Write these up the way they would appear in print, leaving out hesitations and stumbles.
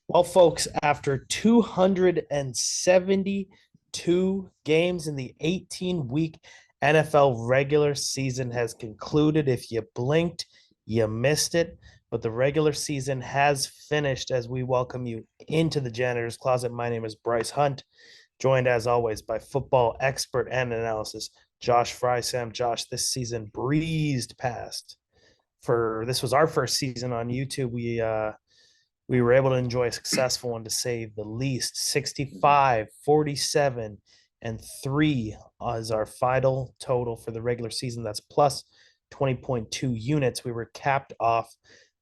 Well, folks, after 272 games in the 18-week NFL regular season has concluded. If you blinked, you missed it. But the regular season has finished as we welcome you into the Janitor's Closet. My name is Bryce Hunt, joined as always by football expert and analysis, Josh Frey-Sam. Josh, this season breezed past. This was our first season on YouTube. We were able to enjoy a successful one to say the least. Mhm. 65, 47, and 3 is our final total for the regular season. That's plus 20.2 units. We were capped off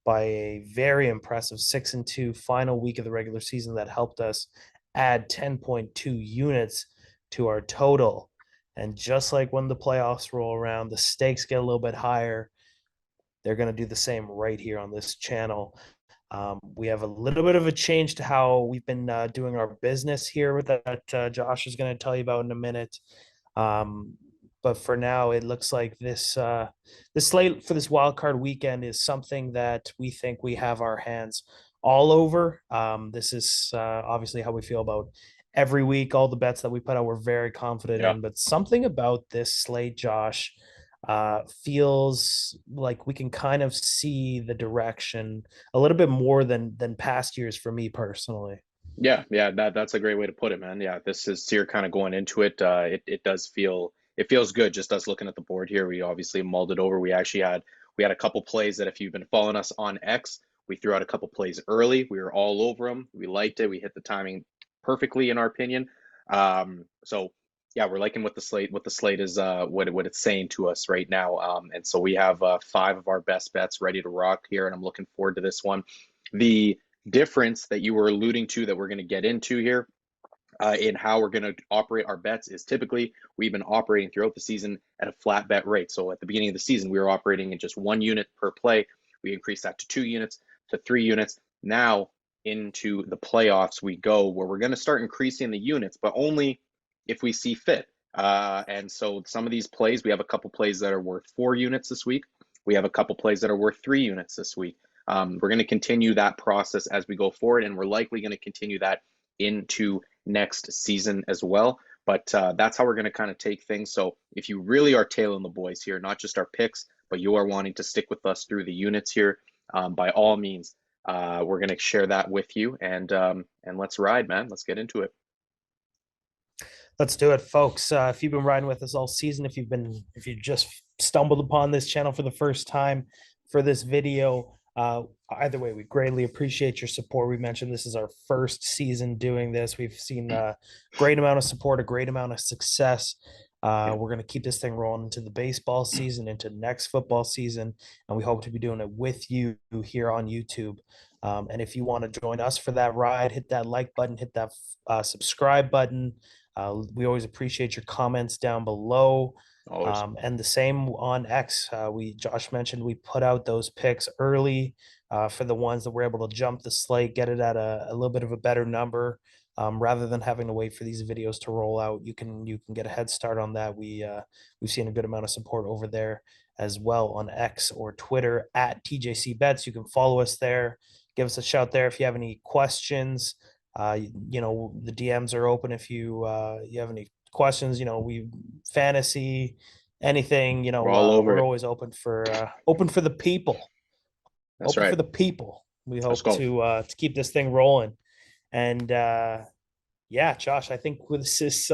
by a very impressive 6-2 final week of the regular season that helped us add 10.2 units to our total. And just like when the playoffs roll around, the stakes get a little bit higher. They're going to do the same right here on this channel. We have a little bit of a change to how we've been doing our business here that Josh is going to tell you about in a minute. Um, but for now, it looks like this slate for this wild card weekend is something that we think we have our hands all over. This is obviously how we feel about every week. All the bets that we put out, we're very confident Yeah. in. But something about this slate, Josh, feels like we can kind of see the direction a little bit more than past years for me personally. Yeah, that's a great way to put it, man. Yeah, this is you're kind of going into it. It does feels good just us looking at the board here. We obviously mulled it over. We had a couple plays that if you've been following us on X, we threw out a couple plays early. We were all over them. We liked it. We hit the timing perfectly in our opinion. So yeah, we're liking what the slate is what it's saying to us right now. And so we have five of our best bets ready to rock here, and I'm looking forward to this one. The difference that you were alluding to that we're going to get into here in how we're going to operate our bets is typically we've been operating throughout the season at a flat bet rate. So at the beginning of the season, we were operating at just 1 unit per play. We increased that to 2 units, to 3 units. Now into the playoffs, we go where we're going to start increasing the units, but only if we see fit. And so some of these plays, we have a couple plays that are worth 4 units this week. We have a couple plays that are worth 3 units this week. We're going to continue that process as we go forward, and we're likely going to continue that into next season as well. But that's how we're going to kind of take things. So if you really are tailing the boys here, not just our picks, but you are wanting to stick with us through the units here, by all means, we're going to share that with you, and let's ride, man. Let's get into it. Let's do it, folks. If you've been riding with us all season, if you just stumbled upon this channel for the first time for this video, either way, we greatly appreciate your support. We mentioned this is our first season doing this. We've seen a great amount of support, a great amount of success. Yeah. We're going to keep this thing rolling into the baseball season, into next football season, and we hope to be doing it with you here on YouTube. And if you want to join us for that ride, hit that like button, hit that subscribe button. We always appreciate your comments down below. Always. And the same on X. Josh mentioned we put out those picks early for the ones that were able to jump the slate, get it at a little bit of a better number. Rather than having to wait for these videos to roll out, you can get a head start on that. We've seen a good amount of support over there as well on X or Twitter at TJC Bets. You can follow us there. Give us a shout there if you have any questions. The DMs are open if you have any questions. We fantasy anything. We're all over We're it. always open for the people. That's Open for right. the people. We Let's hope go. to keep this thing rolling. And yeah, Josh, I think with this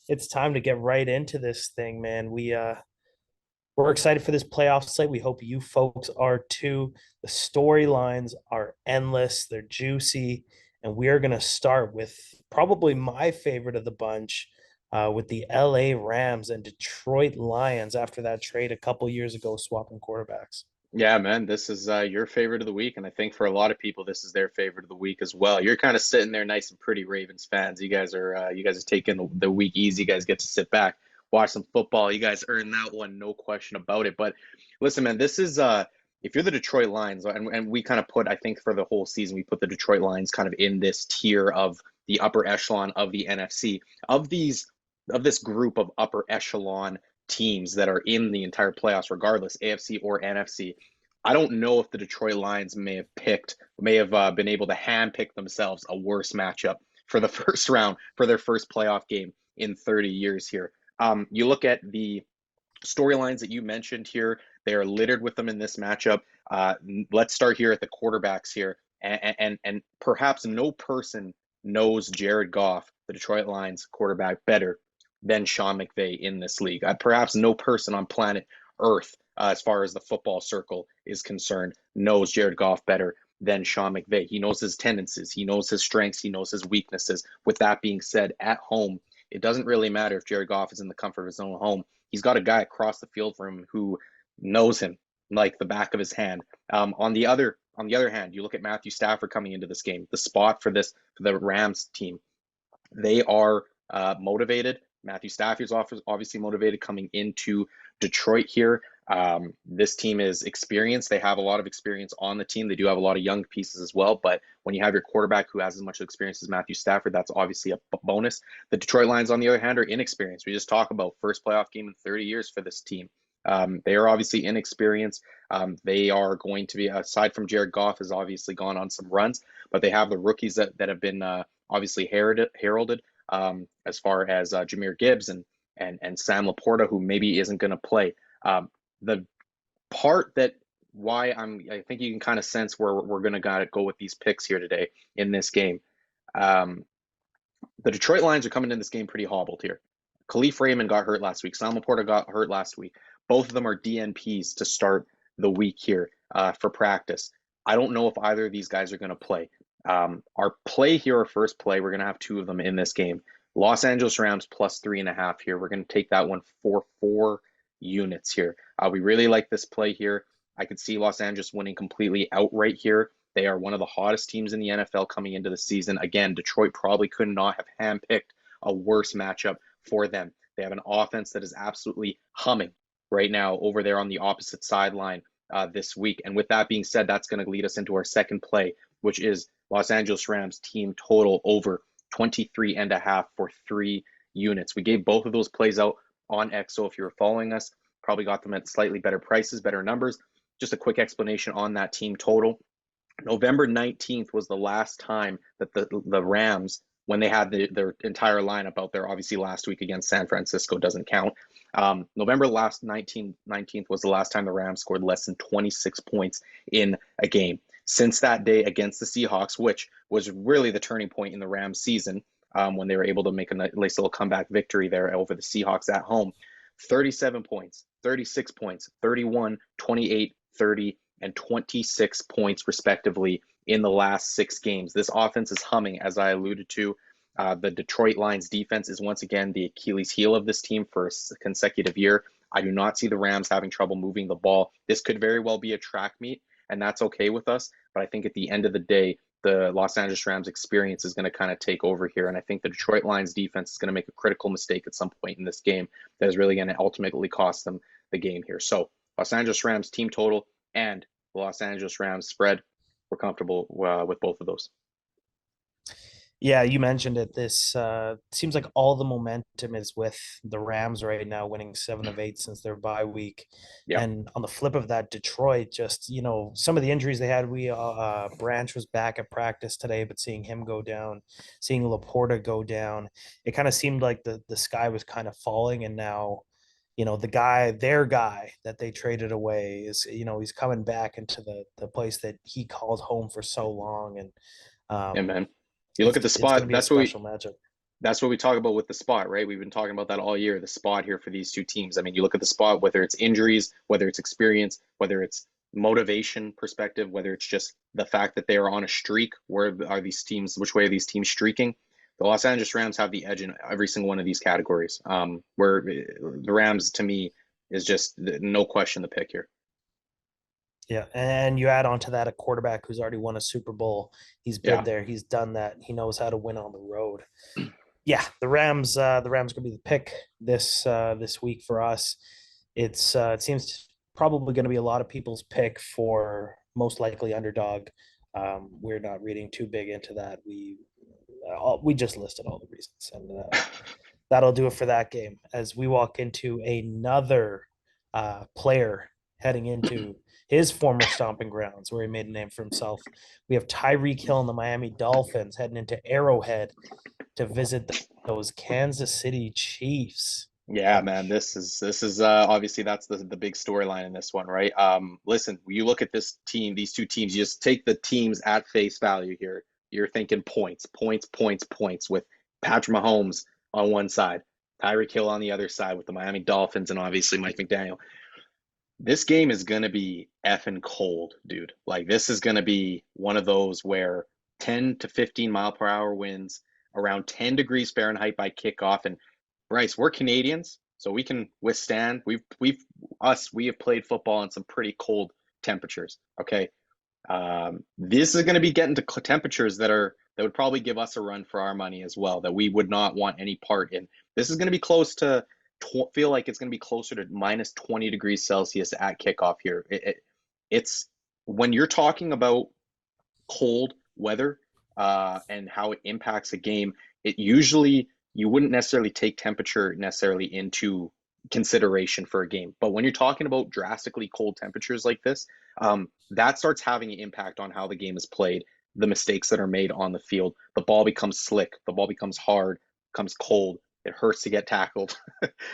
it's time to get right into this thing, man. We're excited for this playoff slate. We hope you folks are too. The storylines are endless, they're juicy, and we are going to start with probably my favorite of the bunch, with the LA Rams and Detroit Lions after that trade a couple years ago, swapping quarterbacks. Yeah, man, this is your favorite of the week, and I think for a lot of people, this is their favorite of the week as well. You're kind of sitting there, nice and pretty, Ravens fans. You guys are taking the week easy. You guys get to sit back, watch some football. You guys earned that one, no question about it. But listen, man, this is if you're the Detroit Lions, and we kind of put, I think for the whole season, we put the Detroit Lions kind of in this tier of the upper echelon of the NFC of these of this group of upper echelon teams that are in the entire playoffs, regardless AFC or NFC. I don't know if the Detroit Lions may have been able to handpick themselves a worse matchup for the first round for their first playoff game in 30 years here. You look at the storylines that you mentioned here, they are littered with them in this matchup. Uh, let's start here at the quarterbacks here. And perhaps no person knows Jared Goff, the Detroit Lions quarterback, better than Sean McVay in this league. Perhaps no person on planet Earth, as far as the football circle is concerned, knows Jared Goff better than Sean McVay. He knows his tendencies, he knows his strengths, he knows his weaknesses. With that being said, at home, it doesn't really matter if Jared Goff is in the comfort of his own home. He's got a guy across the field from him who knows him like the back of his hand. On the other hand, you look at Matthew Stafford coming into this game. The spot for the Rams team, they are motivated. Matthew Stafford's obviously motivated coming into Detroit here. This team is experienced. They have a lot of experience on the team. They do have a lot of young pieces as well. But when you have your quarterback who has as much experience as Matthew Stafford, that's obviously a bonus. The Detroit Lions, on the other hand, are inexperienced. We just talk about first playoff game in 30 years for this team. They are obviously inexperienced. They are going to be, aside from Jared Goff, has obviously gone on some runs, but they have the rookies that have been obviously heralded as far as Jahmyr Gibbs and Sam Laporta, who maybe isn't going to play. The part that why I think you can kind of sense where we're going to go with these picks here today in this game. The Detroit Lions are coming in this game pretty hobbled here. Khalif Raymond got hurt last week. Sam Laporta got hurt last week. Both of them are DNPs to start the week here for practice. I don't know if either of these guys are going to play. Our play here, our first play, we're going to have two of them in this game. Los Angeles Rams plus 3.5 here. We're going to take that one for 4 units here. We really like this play here. I could see Los Angeles winning completely outright here. They are one of the hottest teams in the NFL coming into the season. Again, Detroit probably could not have handpicked a worse matchup for them. They have an offense that is absolutely humming right now over there on the opposite sideline this week. And with that being said, that's going to lead us into our second play, which is Los Angeles Rams team total over 23.5 for 3 units. We gave both of those plays out on X. So if you were following us, probably got them at slightly better prices, better numbers. Just a quick explanation on that team total. November 19th was the last time that the Rams, when they had their entire lineup out there, obviously last week against San Francisco doesn't count. November 19th was the last time the Rams scored less than 26 points in a game. Since that day against the Seahawks, which was really the turning point in the Rams season, when they were able to make a nice little comeback victory there over the Seahawks at home, 37 points, 36 points, 31, 28, 30, and 26 points respectively in the last 6 games. This offense is humming, as I alluded to. The Detroit Lions defense is once again the Achilles heel of this team for a consecutive year. I do not see the Rams having trouble moving the ball. This could very well be a track meet, and that's okay with us. But I think at the end of the day, the Los Angeles Rams experience is going to kind of take over here. And I think the Detroit Lions defense is going to make a critical mistake at some point in this game that is really going to ultimately cost them the game here. So Los Angeles Rams team total and the Los Angeles Rams spread, we're comfortable with both of those. Yeah, you mentioned it. This seems like all the momentum is with the Rams right now, winning 7 of 8 since their bye week. Yeah. And on the flip of that, Detroit just, some of the injuries they had. Branch was back at practice today, but seeing him go down, seeing Laporta go down, it kind of seemed like the sky was kind of falling. And now, their guy that they traded away is, he's coming back into the place that he called home for so long. And Yeah, um, man. You look at the it's going to spot, be a special matchup. that's what we talk about with the spot, right? We've been talking about that all year, the spot here for these two teams. I mean, you look at the spot, whether it's injuries, whether it's experience, whether it's motivation perspective, whether it's just the fact that they are on a streak. Where are these teams? Which way are these teams streaking? The Los Angeles Rams have the edge in every single one of these categories. Where the Rams, to me, is just no question the pick here. Yeah, and you add on to that a quarterback who's already won a Super Bowl. He's been Yeah. there, he's done that. He knows how to win on the road. Yeah, the Rams gonna be the pick this week for us. It seems probably going to be a lot of people's pick for most likely underdog. We're not reading too big into that. We just listed all the reasons, and that'll do it for that game. As we walk into another player heading into his former stomping grounds where he made a name for himself. We have Tyreek Hill and the Miami Dolphins heading into Arrowhead to visit those Kansas City Chiefs. Yeah, man, Ouch. this is obviously that's the big storyline in this one, right? Listen, you look at this team, these two teams, you just take the teams at face value here. You're thinking points, points, points, points with Patrick Mahomes on one side, Tyreek Hill on the other side with the Miami Dolphins and obviously Mike McDaniel. This game is gonna be effing cold, dude. Like this is gonna be one of those where 10 to 15 mile per hour winds, around 10 degrees Fahrenheit by kickoff. And Bryce, we're Canadians, so we can withstand. We have played football in some pretty cold temperatures. Okay, this is going to be getting to temperatures that would probably give us a run for our money as well. That we would not want any part in. This is going to be close to feel like it's going to be closer to minus 20 degrees Celsius at kickoff here. It's when you're talking about cold weather and how it impacts a game. It usually you wouldn't necessarily take temperature necessarily into consideration for a game, but when you're talking about drastically cold temperatures like this, that starts having an impact on how the game is played, the mistakes that are made on the field. The ball becomes slick, the ball becomes hard, becomes cold. It hurts to get tackled.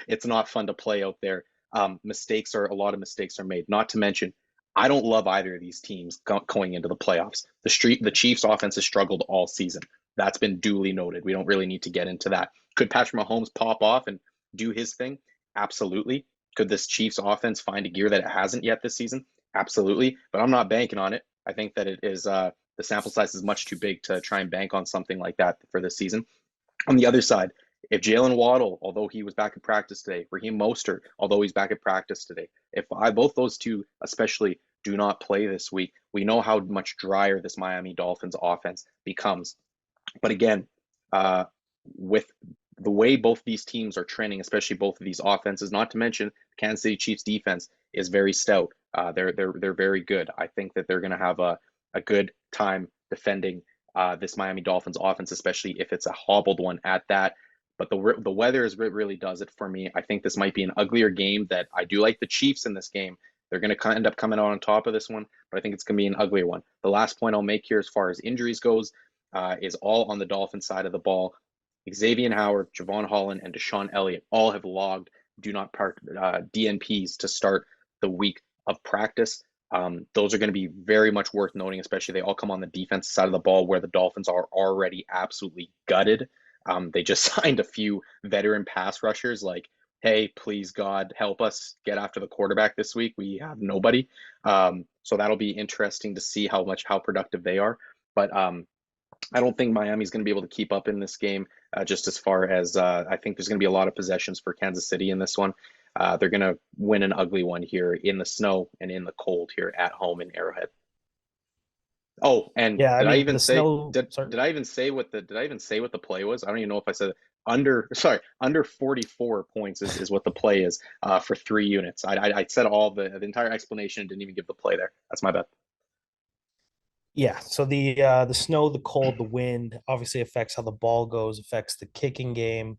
It's not fun to play out there. A lot of mistakes are made. Not to mention, I don't love either of these teams going into the playoffs. The Chiefs offense has struggled all season. That's been duly noted. We don't really need to get into that. Could Patrick Mahomes pop off and do his thing? Absolutely. Could this Chiefs offense find a gear that it hasn't yet this season? Absolutely. But I'm not banking on it. I think that it is the sample size is much too big to try and bank on something like that for this season. On the other side, if Jalen Waddle, although he was back at practice today, Raheem Mostert, although he's back at practice today, if both those two especially do not play this week, we know how much drier this Miami Dolphins offense becomes. But again, uh, with the way both these teams are trending, especially both of these offenses, not to mention Kansas City Chiefs defense is very stout. They're very good. I think that they're going to have a good time defending this Miami Dolphins offense, especially if it's a hobbled one at that. But the weather is what really does it for me. I think this might be an uglier game. That I do like the Chiefs in this game. They're going to end up coming out on top of this one, but I think it's going to be an uglier one. The last point I'll make here, as far as injuries goes, is all on the Dolphin side of the ball. Xavier Howard, Javon Holland, and Deshaun Elliott all have logged do not park DNPs to start the week of practice. Those are going to be very much worth noting, especially they all come on the defensive side of the ball where the Dolphins are already absolutely gutted. They just signed a few veteran pass rushers like, hey, please God, help us get after the quarterback this week. We have nobody. So that'll be interesting to see how productive they are. But I don't think Miami's going to be able to keep up in this game, just as far as I think there's going to be a lot of possessions for Kansas City in this one. They're going to win an ugly one here in the snow and in the cold here at home in Arrowhead. Oh, and Yeah, I did I mean even the say snow. Sorry. did I even say what the play was? I don't even know if I said it. Under 44 points is what the play is for 3 units. I said all the entire explanation, didn't even give the play there. That's my bad. Yeah, so the snow, the cold, the wind obviously affects how the ball goes, affects the kicking game.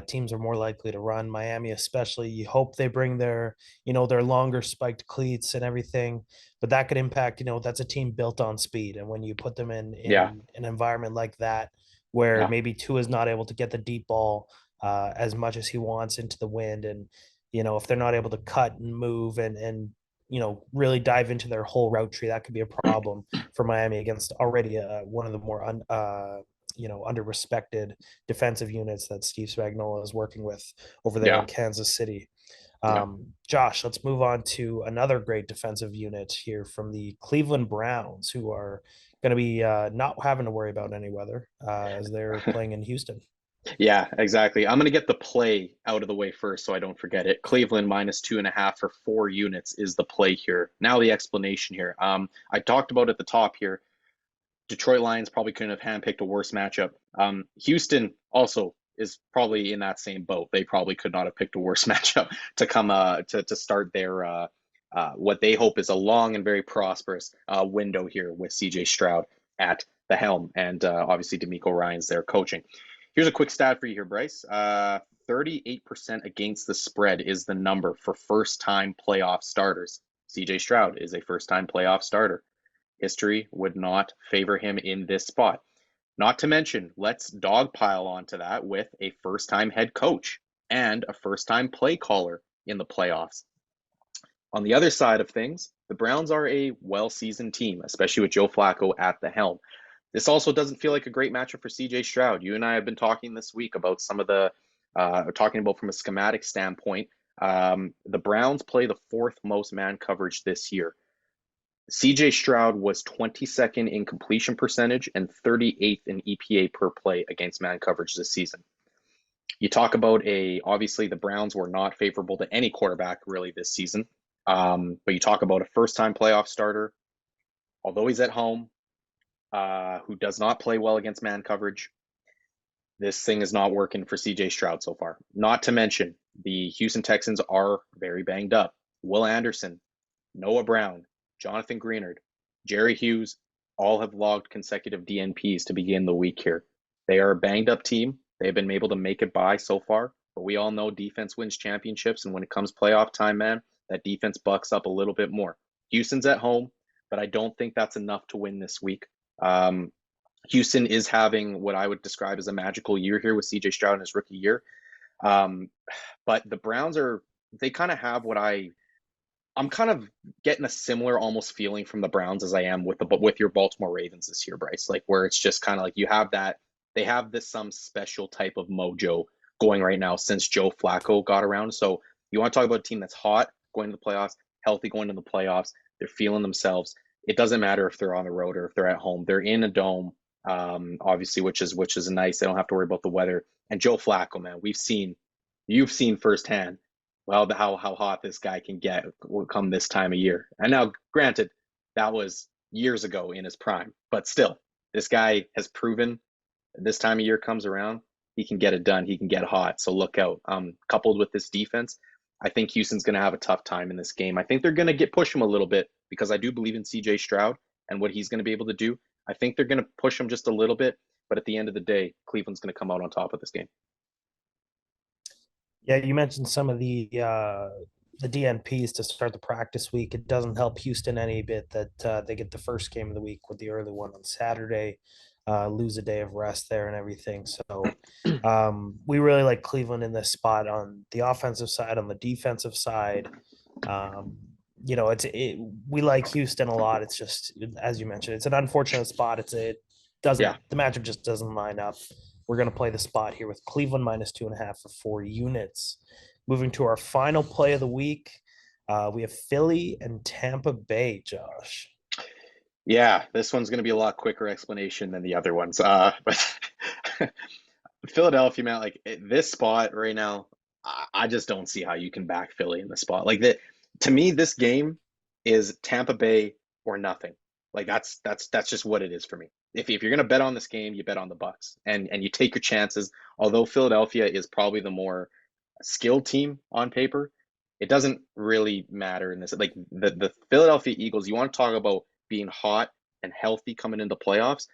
Teams are more likely to run. Miami, especially, you hope they bring their longer spiked cleats and everything, but that could impact. That's a team built on speed, and when you put them in Yeah, an environment like that, where yeah, maybe Tua is not able to get the deep ball as much as he wants into the wind, and if they're not able to cut and move and really dive into their whole route tree, that could be a problem for Miami against already one of the more under respected defensive units that Steve Spagnuolo is working with over there yeah. in Kansas City. Yeah. Josh, let's move on to another great defensive unit here from the Cleveland Browns, who are going to be not having to worry about any weather as they're playing in Houston. Yeah, exactly. I'm gonna get the play out of the way first so I don't forget it. Cleveland minus 2.5 for 4 units is the play here. Now the explanation here. I talked about at the top here. Detroit Lions probably couldn't have handpicked a worse matchup. Houston also is probably in that same boat. They probably could not have picked a worse matchup to come to start their what they hope is a long and very prosperous window here with CJ Stroud at the helm and obviously D'Amico Ryan's there coaching. Here's a quick stat for you here, Bryce. 38% against the spread is the number for first time playoff starters. CJ Stroud is a first-time playoff starter. History would not favor him in this spot. Not to mention, let's dogpile onto that with a first-time head coach and a first-time play caller in the playoffs. On the other side of things, the Browns are a well-seasoned team, especially with Joe Flacco at the helm. This also doesn't feel like a great matchup for CJ Stroud. You and I have been talking this week about some of the, talking about from a schematic standpoint. The Browns play the fourth most man coverage this year. CJ Stroud was 22nd in completion percentage and 38th in EPA per play against man coverage this season. You talk about obviously the Browns were not favorable to any quarterback really this season. But you talk about a first-time playoff starter, although he's at home, who does not play well against man coverage. This thing is not working for CJ Stroud so far. Not to mention, the Houston Texans are very banged up. Will Anderson, Noah Brown, Jonathan Greenard, Jerry Hughes, all have logged consecutive DNPs to begin the week here. They are a banged up team. They've been able to make it by so far, but we all know defense wins championships, and when it comes playoff time, man, that defense bucks up a little bit more. Houston's at home, but I don't think that's enough to win this week. Houston is having what I would describe as a magical year here with CJ Stroud in his rookie year. But the Browns they kind of have I'm kind of getting a similar almost feeling from the Browns as I am with your Baltimore Ravens this year, Bryce. Like where it's just kind of like you have they have this some special type of mojo going right now since Joe Flacco got around. So you want to talk about a team that's hot going to the playoffs, healthy going to the playoffs. They're feeling themselves. It doesn't matter if they're on the road or if they're at home. They're in a dome, obviously, which is nice. They don't have to worry about the weather. And Joe Flacco, man, you've seen firsthand, well, how hot this guy can get come this time of year. And now, granted, that was years ago in his prime, but still, this guy has proven this time of year comes around, he can get it done. He can get hot. So look out. Coupled with this defense, I think Houston's going to have a tough time in this game. I think they're going to push him a little bit because I do believe in CJ Stroud and what he's going to be able to do. I think they're going to push him just a little bit, but at the end of the day, Cleveland's going to come out on top of this game. Yeah, you mentioned some of the DNPs to start the practice week. It doesn't help Houston any bit that they get the first game of the week with the early one on Saturday, lose a day of rest there and everything. So we really like Cleveland in this spot on the offensive side, on the defensive side. Um, we like Houston a lot. It's just as you mentioned, it's an unfortunate spot. Yeah. The matchup just doesn't line up. We're going to play the spot here with Cleveland -2.5 for 4 units. Moving to our final play of the week, we have Philly and Tampa Bay, Josh. Yeah, this one's going to be a lot quicker explanation than the other ones. But Philadelphia, man, like this spot right now, I just don't see how you can back Philly in the spot. Like that, to me, this game is Tampa Bay or nothing. Like that's just what it is for me. If you're gonna bet on this game, you bet on the Bucks and you take your chances. Although Philadelphia is probably the more skilled team on paper, it doesn't really matter in this. Like the Philadelphia Eagles, you want to talk about being hot and healthy coming into playoffs.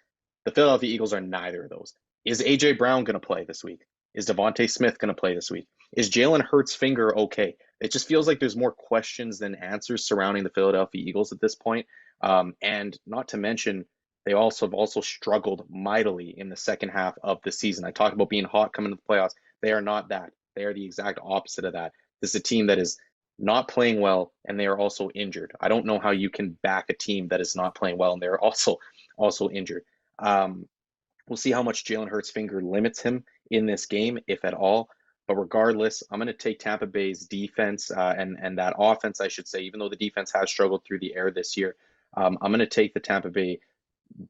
The Philadelphia Eagles are neither of those. Is AJ Brown going to play this week? Is Devontae Smith going to play this week? Is Jalen Hurts' finger okay? It just feels like there's more questions than answers surrounding the Philadelphia Eagles at this point. And not to mention, they have also struggled mightily in the second half of the season. I talked about being hot coming to the playoffs. They are not that. They are the exact opposite of that. This is a team that is not playing well, and they are also injured. I don't know how you can back a team that is not playing well, and they're also injured. We'll see how much Jalen Hurts' finger limits him in this game, if at all. But regardless, I'm going to take Tampa Bay's defense and that offense, I should say, even though the defense has struggled through the air this year. I'm going to take the Tampa Bay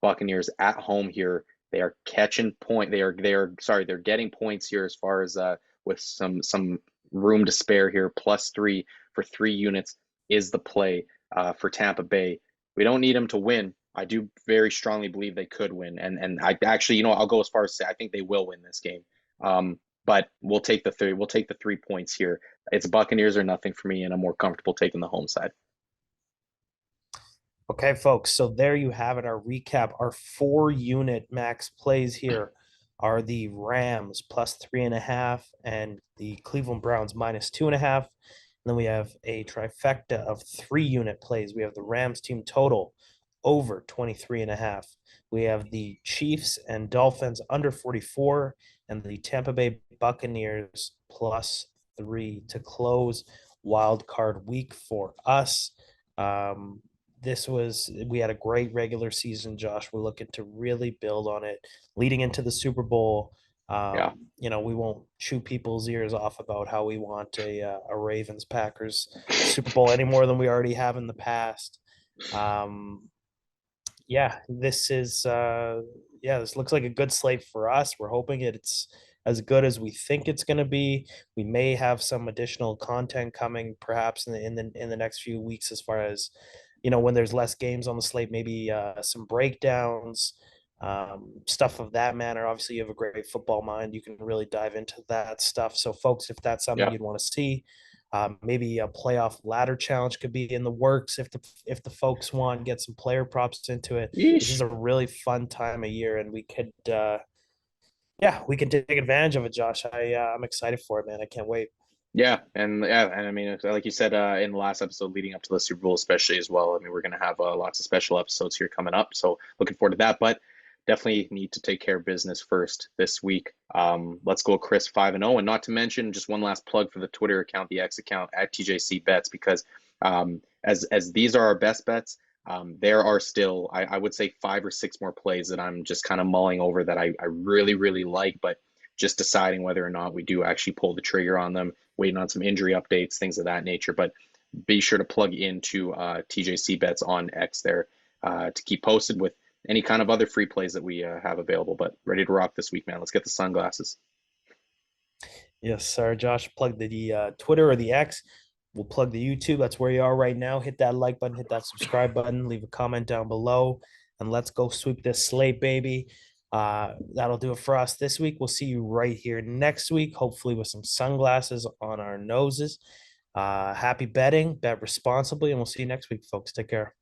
Buccaneers at home here. They are catching point. They're getting points here as far as with some room to spare here. +3 for 3 units is the play for Tampa Bay. We don't need them to win. I do very strongly believe they could win, and I actually, I'll go as far as to say I think they will win this game. But we'll take the 3. We'll take the 3 points here. It's Buccaneers or nothing for me, and I'm more comfortable taking the home side. Okay, folks. So there you have it. Our recap. Our 4-unit max plays here are the Rams +3.5 and the Cleveland Browns -2.5. then we have a trifecta of 3 unit plays. We have the Rams team total over 23 and a half. We have the Chiefs and Dolphins under 44 and the Tampa Bay Buccaneers +3 to close wild card week for us. Um, we had a great regular season, Josh. We're looking to really build on it leading into the Super Bowl. Yeah. We won't chew people's ears off about how we want a Ravens Packers Super Bowl any more than we already have in the past. Um, yeah, this looks like a good slate for us. We're hoping it's as good as we think it's going to be. We may have some additional content coming perhaps in the next few weeks as far as when there's less games on the slate, maybe some breakdowns, stuff of that manner. Obviously, you have a great football mind. You can really dive into that stuff. So, folks, if that's something Yeah. you'd want to see, maybe a playoff ladder challenge could be in the works if the folks want get some player props into it. This Yeesh. is a really fun time of year, and we can take advantage of it, Josh. I'm excited for it, man. I can't wait. Yeah, and I mean, like you said in the last episode, leading up to the Super Bowl, especially as well. I mean, we're gonna have lots of special episodes here coming up, so looking forward to that. But definitely need to take care of business first this week. Let's go, Chris, 5-0, and not to mention just one last plug for the Twitter account, the X account at TJC Bets, because as these are our best bets. There are still, I would say, 5 or 6 more plays that I'm just kind of mulling over that I really, really like, but just deciding whether or not we do actually pull the trigger on them, waiting on some injury updates, things of that nature. But be sure to plug into TJC Bets on X there to keep posted with any kind of other free plays that we have available. But ready to rock this week, man. Let's get the sunglasses. Yes, sir. Josh, plug the Twitter or the X. We'll plug the YouTube. That's where you are right now. Hit that like button, hit that subscribe button, leave a comment down below, and let's go sweep this slate, baby. That'll do it for us this week. We'll see you right here next week, hopefully with some sunglasses on our noses. Happy betting, bet responsibly, and we'll see you next week, folks. Take care.